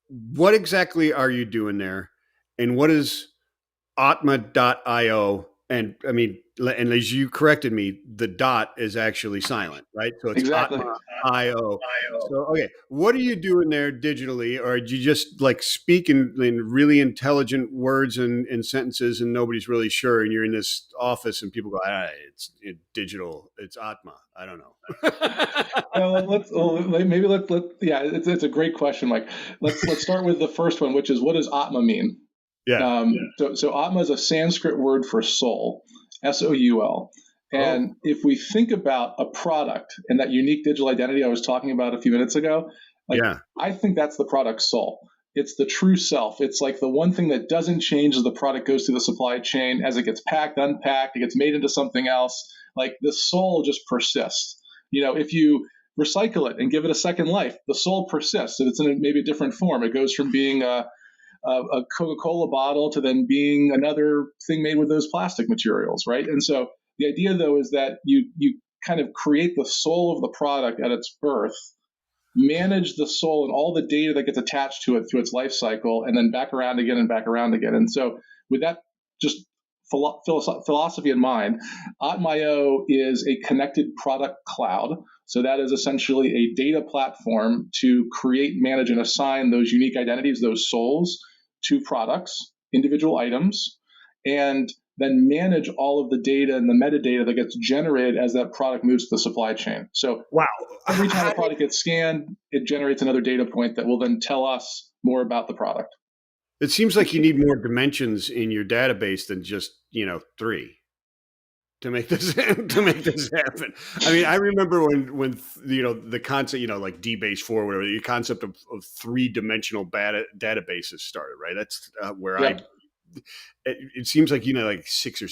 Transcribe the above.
what exactly are you doing there? And what is atma.io? And I mean, and as you corrected me, the dot is actually silent, right? So it's Exactly. atma.io. So, okay, what are you doing there digitally? Or do you just like speak in really intelligent words and sentences and nobody's really sure? And you're in this office and people go, digital, it's atma. I don't know. Maybe yeah, it's a great question, Mike. Let's start with the first one, which is, what does Atma mean? Yeah. So Atma is a Sanskrit word for soul, Soul. Oh, And if we think about a product and that unique digital identity I was talking about a few minutes ago, like, yeah. I think that's the product's soul. It's the true self. It's like the one thing that doesn't change as the product goes through the supply chain, as it gets packed, unpacked, it gets made into something else. Like, the soul just persists. If you recycle it and give it a second life, the soul persists. If it's in maybe a different form, it goes from being a Coca-Cola bottle to then being another thing made with those plastic materials, right? And so the idea, though, is that you kind of create the soul of the product at its birth, manage the soul and all the data that gets attached to it through its life cycle, and then back around again and back around again. And so with that just philosophy in mind, Atmaio is a connected product cloud. So that is essentially a data platform to create, manage, and assign those unique identities, those souls, to products, individual items, and then manage all of the data and the metadata that gets generated as that product moves to the supply chain. So Wow. every time a How do product gets scanned, it generates another data point that will then tell us more about the product. It seems like you need more dimensions in your database than just, three to make this to make this happen. I mean, I remember when the concept, like DBase 4, whatever, the concept of three-dimensional databases started, right? That's where Yep. it seems like like 6 or